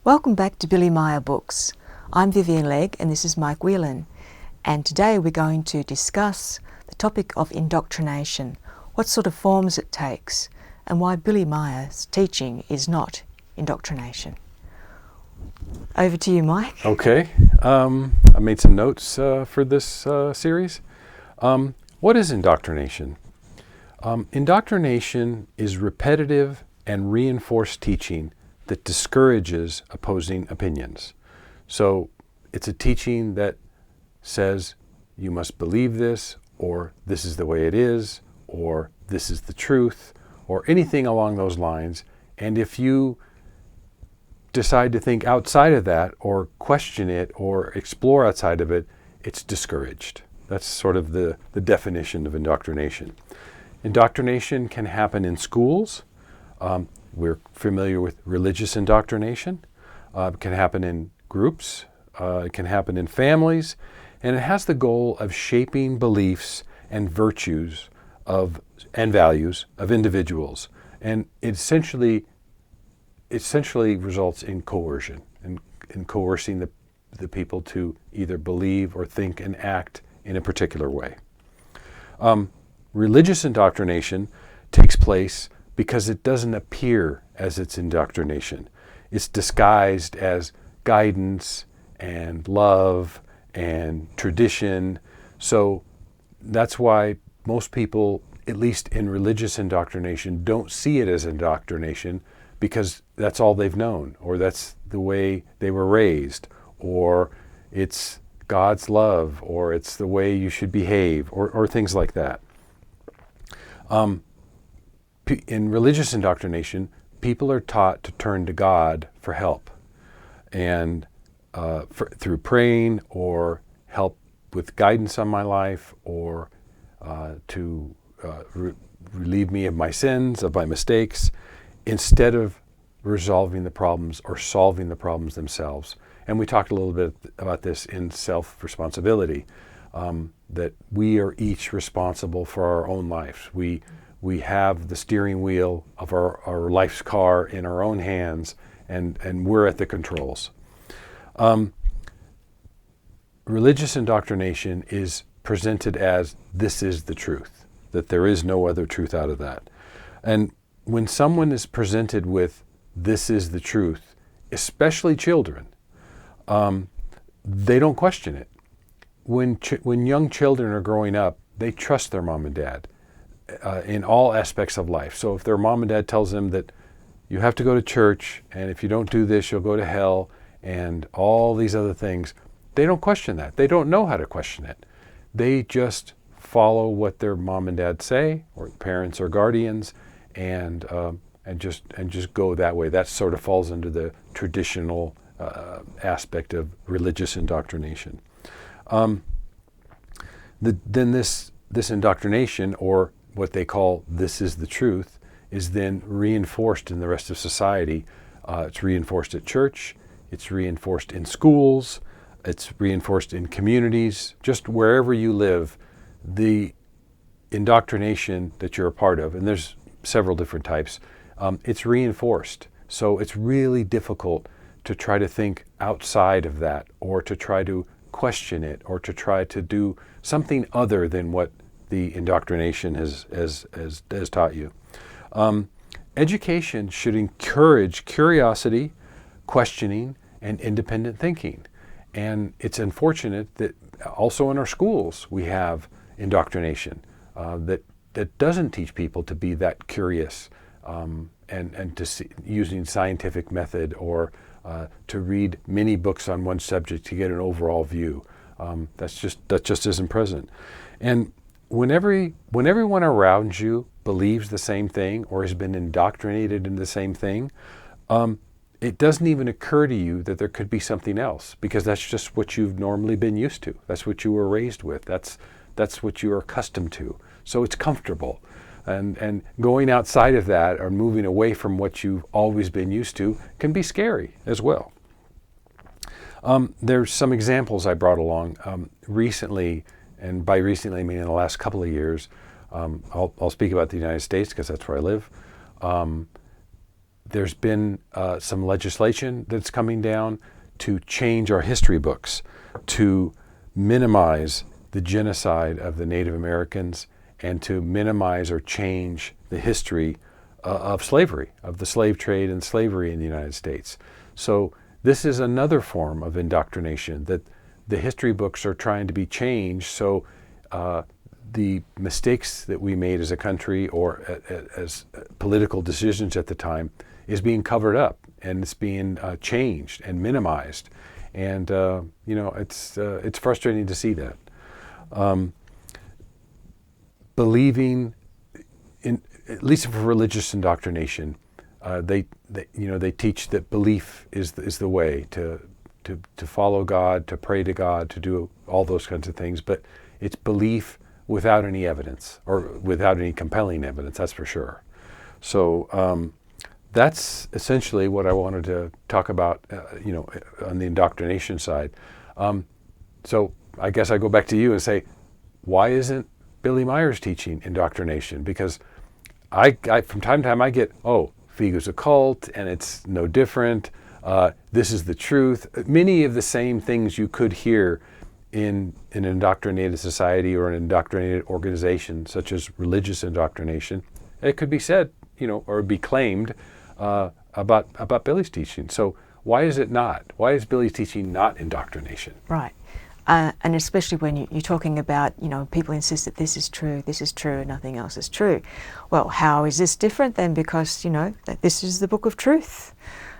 Welcome back to Billy Meier Books. I'm Vivienne and this is Mike Whelan, and today we're going to discuss the topic of indoctrination, what sort of forms it takes, and why Billy Meier's teaching is not indoctrination. Over to you, Mike. Okay, I made some notes for this series. What is indoctrination? Indoctrination is repetitive and reinforced teaching that discourages opposing opinions. So it's a teaching that says you must believe this, or this is the way it is, or this is the truth, or anything along those lines. And if you decide to think outside of that, or question it, or explore outside of it, it's discouraged. That's sort of the definition of indoctrination. Indoctrination can happen in schools. We're familiar with religious indoctrination. It can happen in groups. It can happen in families. And it has the goal of shaping beliefs and virtues and values of individuals. And it essentially results in coercion, in coercing the people to either believe or think and act in a particular way. Religious indoctrination takes place because it doesn't appear as it's indoctrination. It's disguised as guidance and love and tradition. So that's why most people, at least in religious indoctrination, don't see it as indoctrination, because that's all they've known, or that's the way they were raised, or it's God's love, or it's the way you should behave, or things like that. In religious indoctrination, people are taught to turn to God for help, and through praying, or help with guidance on my life, or to relieve me of my sins, of my mistakes, instead of resolving the problems or solving the problems themselves. And we talked a little bit about this in self-responsibility, that we are each responsible for our own lives. We have the steering wheel of our life's car in our own hands, and we're at the controls. Religious indoctrination is presented as this is the truth, that there is no other truth out of that. And when someone is presented with this is the truth, especially children, they don't question it. When young children are growing up, they trust their mom and dad in all aspects of life. So if their mom and dad tells them that you have to go to church, and if you don't do this, you'll go to hell, and all these other things, they don't question that. They don't know how to question it. They just follow what their mom and dad say, or parents or guardians, and just go that way. That sort of falls under the traditional aspect of religious indoctrination. Then this indoctrination, or what they call this is the truth, is then reinforced in the rest of society. It's reinforced at church, it's reinforced in schools, it's reinforced in communities, just wherever you live. The indoctrination that you're a part of, and there's several different types, it's reinforced. So it's really difficult to try to think outside of that, or to try to question it, or to try to do something other than what the indoctrination has taught you. Education should encourage curiosity, questioning, and independent thinking. And it's unfortunate that also in our schools we have indoctrination that doesn't teach people to be that curious, and to see, using scientific method, or to read many books on one subject to get an overall view. That just isn't present. And when everyone around you believes the same thing, or has been indoctrinated in the same thing, it doesn't even occur to you that there could be something else, because that's just what you've normally been used to. That's what you were raised with. That's what you are accustomed to. So it's comfortable. And going outside of that, or moving away from what you've always been used to, can be scary as well. There's some examples I brought along recently, and by recently I mean in the last couple of years. I'll speak about the United States because that's where I live. There's been some legislation that's coming down to change our history books, to minimize the genocide of the Native Americans and to minimize or change the history of slavery, of the slave trade and slavery in the United States. So this is another form of indoctrination, that the history books are trying to be changed so the mistakes that we made as a country or as political decisions at the time is being covered up, and it's being changed and minimized. And it's frustrating to see that. Believing in, at least for religious indoctrination, they teach that belief is the way to follow God, to pray to God, to do all those kinds of things. But it's belief without any evidence, or without any compelling evidence, that's for sure. So that's essentially what I wanted to talk about, on the indoctrination side. So I guess I go back to you and say, why isn't Billy Meier's teaching indoctrination? Because I from time to time I get, FIGU's a cult and it's no different. This is the truth. Many of the same things you could hear in an indoctrinated society or an indoctrinated organization, such as religious indoctrination, it could be said, or be claimed about Billy's teaching. So why is it not? Why is Billy's teaching not indoctrination? Right. And especially when you're talking about, people insist that this is true, nothing else is true. Well, how is this different then? Because, that this is the book of truth,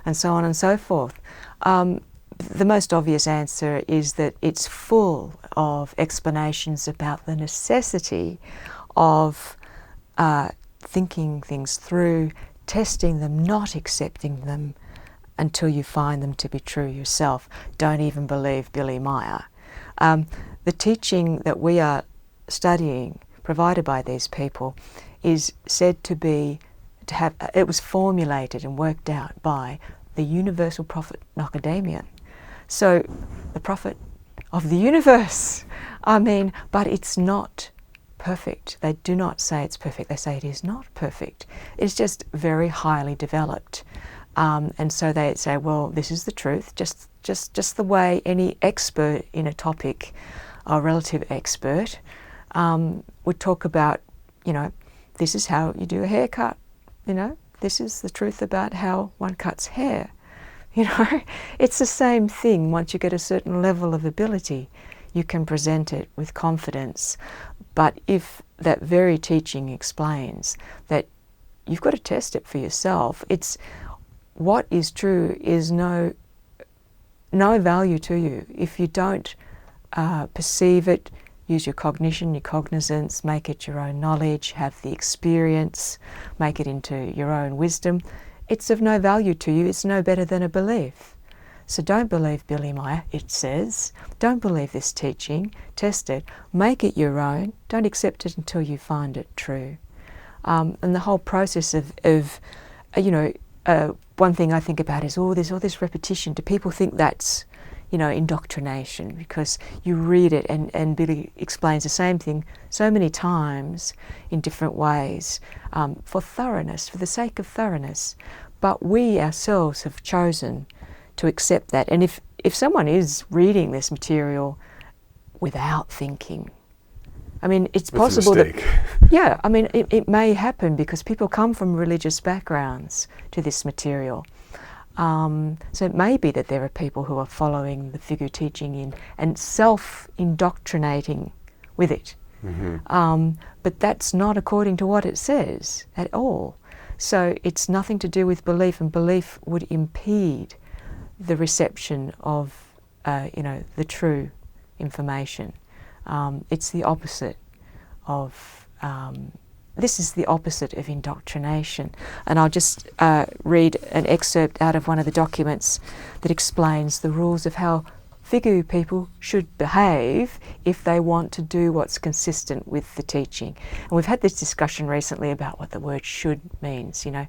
and so on and so forth. The most obvious answer is that it's full of explanations about the necessity of thinking things through, testing them, not accepting them until you find them to be true yourself. Don't even believe Billy Meier. The teaching that we are studying, provided by these people, is said to have, it was formulated and worked out by the universal prophet Nocadamian. So the prophet of the universe, but it's not perfect. They do not say it's perfect. They say it is not perfect. It's just very highly developed. And so they say, well, this is the truth, just the way any expert in a topic, a relative expert, would talk about, this is how you do a haircut, this is the truth about how one cuts hair. It's the same thing. Once you get a certain level of ability, you can present it with confidence. But if that very teaching explains that you've got to test it for yourself, it's what is true is no value to you. If you don't perceive it, use your cognition, your cognizance, make it your own knowledge, have the experience, make it into your own wisdom, it's of no value to you. It's no better than a belief. So don't believe Billy Meier, it says. Don't believe this teaching. Test it. Make it your own. Don't accept it until you find it true. And the whole process of one thing I think about is all this repetition. Do people think that's, indoctrination? Because you read it and Billy explains the same thing so many times in different ways for thoroughness, for the sake of thoroughness. But we ourselves have chosen to accept that. And if someone is reading this material without thinking, it's possible that, it may happen because people come from religious backgrounds to this material. So it may be that there are people who are following the FIGU teaching and self-indoctrinating with it. Mm-hmm. But that's not according to what it says at all. So it's nothing to do with belief, and belief would impede the reception of, the true information. It's the opposite of, this is the opposite of indoctrination. And I'll just read an excerpt out of one of the documents that explains the rules of how FIGU people should behave if they want to do what's consistent with the teaching. And we've had this discussion recently about what the word should means, Is that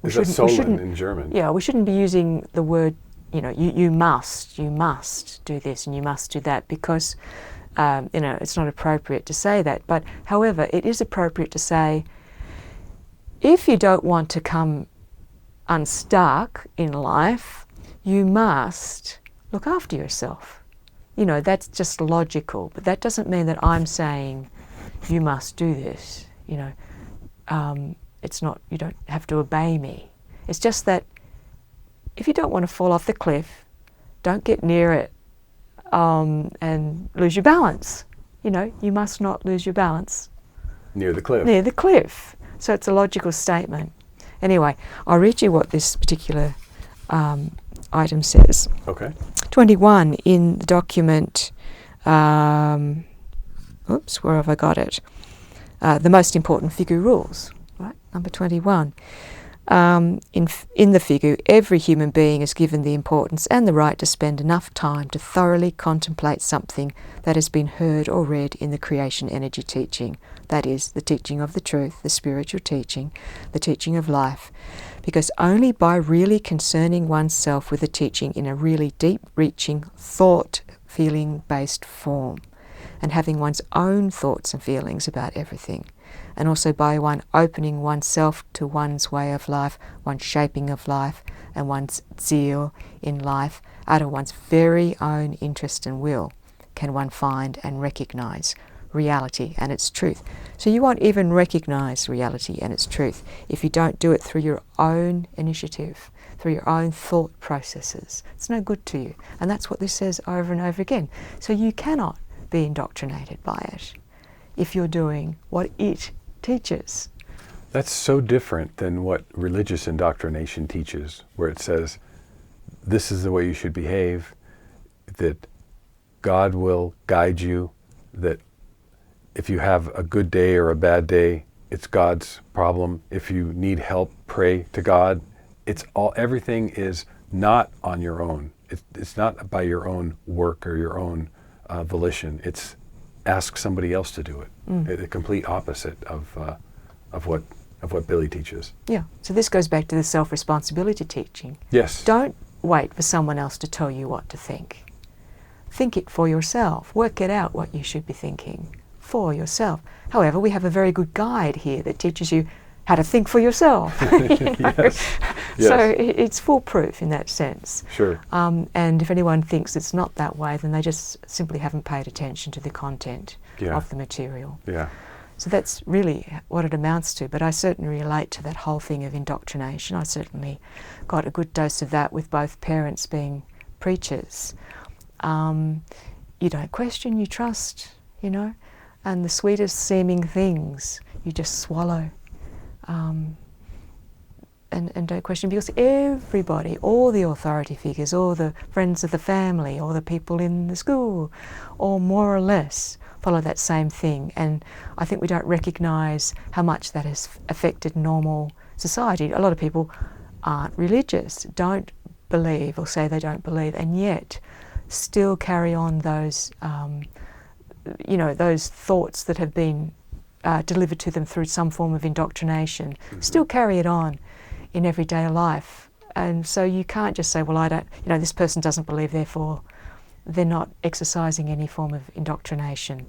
sollen in German? Yeah, we shouldn't be using the word, you must do this and you must do that, because, it's not appropriate to say that. But however, it is appropriate to say, if you don't want to come unstuck in life, you must look after yourself. You know, that's just logical, but that doesn't mean that I'm saying you must do this. You know, it's not, you don't have to obey me. It's just that if you don't want to fall off the cliff, don't get near it and lose your balance. You know, you must not lose your balance. Near the cliff. Near the cliff. So it's a logical statement. Anyway, I'll read you what this particular item says. Okay. 21 in the document, oops, where have I got it? The most important FIGU rules, right? Number 21. In the FIGU, every human being is given the importance and the right to spend enough time to thoroughly contemplate something that has been heard or read in the creation energy teaching. That is, the teaching of the truth, the spiritual teaching, the teaching of life. Because only by really concerning oneself with the teaching in a really deep-reaching, thought, feeling-based form, and having one's own thoughts and feelings about everything, and also by one opening oneself to one's way of life, one's shaping of life, and one's zeal in life out of one's very own interest and will, can one find and recognize reality and its truth. So you won't even recognize reality and its truth if you don't do it through your own initiative, through your own thought processes. It's no good to you. And that's what this says over and over again. So you cannot be indoctrinated by it if you're doing what it teaches. That's so different than what religious indoctrination teaches, where it says, this is the way you should behave, that God will guide you, that if you have a good day or a bad day, it's God's problem. If you need help, pray to God. Everything is not on your own. It's not by your own work or your own volition. It's ask somebody else to do it. The complete opposite of what Billy teaches. Yeah. So this goes back to the self-responsibility teaching. Yes. Don't wait for someone else to tell you what to think. Think it for yourself. Work it out what you should be thinking for yourself. However, we have a very good guide here that teaches you how to think for yourself. You know? Yes. So it's foolproof in that sense. Sure. And if anyone thinks it's not that way, then they just simply haven't paid attention to the content of the material. Yeah. So that's really what it amounts to. But I certainly relate to that whole thing of indoctrination. I certainly got a good dose of that with both parents being preachers. You don't question, you trust, you know, and the sweetest seeming things you just swallow. And don't question, because everybody, all the authority figures, all the friends of the family, all the people in the school, all more or less follow that same thing. And I think we don't recognise how much that has affected normal society. A lot of people aren't religious, don't believe or say they don't believe, and yet still carry on those, those thoughts that have been delivered to them through some form of indoctrination, still carry it on in everyday life. And so you can't just say, well, I don't, this person doesn't believe, therefore they're not exercising any form of indoctrination,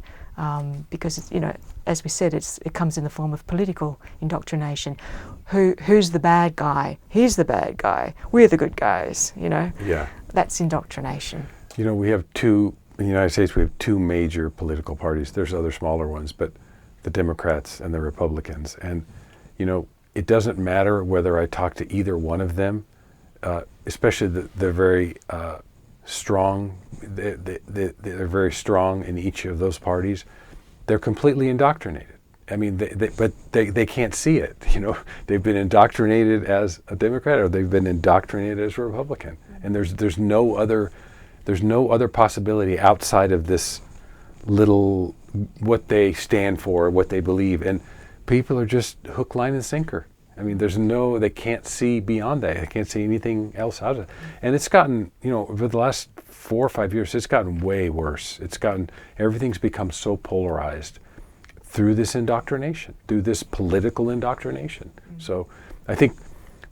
because, as we said, it comes in the form of political indoctrination. Who's the bad guy? He's the bad guy. We're the good guys, Yeah. That's indoctrination. We have in the United States, we have two major political parties. There's other smaller ones, but the Democrats and the Republicans. And, it doesn't matter whether I talk to either one of them, especially they're very strong. They're very strong in each of those parties. They're completely indoctrinated. I mean, but they can't see it. They've been indoctrinated as a Democrat, or they've been indoctrinated as a Republican. And there's no other possibility outside of this little, what they stand for, what they believe. And people are just hook, line, and sinker. I mean, they can't see beyond that. They can't see anything else out of it. And it's gotten, over the last 4 or 5 years, it's gotten way worse. Everything's become so polarized through this indoctrination, through this political indoctrination. So I think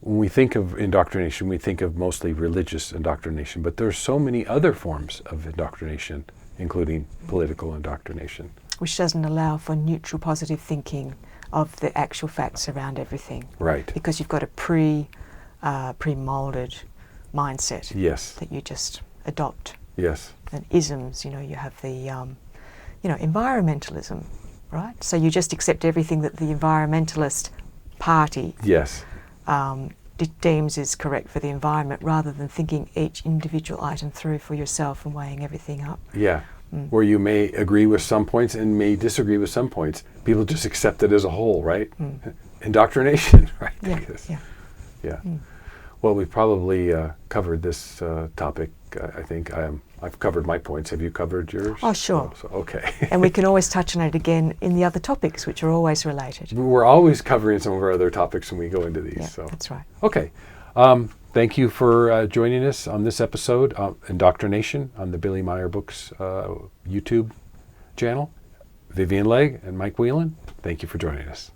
when we think of indoctrination, we think of mostly religious indoctrination, but there's so many other forms of indoctrination, including political indoctrination. Which doesn't allow for neutral, positive thinking of the actual facts around everything. Right. Because you've got to pre-molded mindset Yes. that you just adopt. Yes. And isms, you have the, environmentalism, right? So you just accept everything that the environmentalist party Yes. deems is correct for the environment, rather than thinking each individual item through for yourself and weighing everything up. Yeah. Where you may agree with some points and may disagree with some points. People just accept it as a whole, right? Indoctrination, right? Yeah, yeah. Yeah. Well, we've probably covered this topic. I think I've covered my points. Have you covered yours? Oh, sure. So, okay. And we can always touch on it again in the other topics, which are always related. We're always covering some of our other topics when we go into these. Yeah, so that's right. Okay. Thank you for joining us on this episode of Indoctrination on the Billy Meier Books YouTube channel. Vivienne Legg and Mike Whelan, thank you for joining us.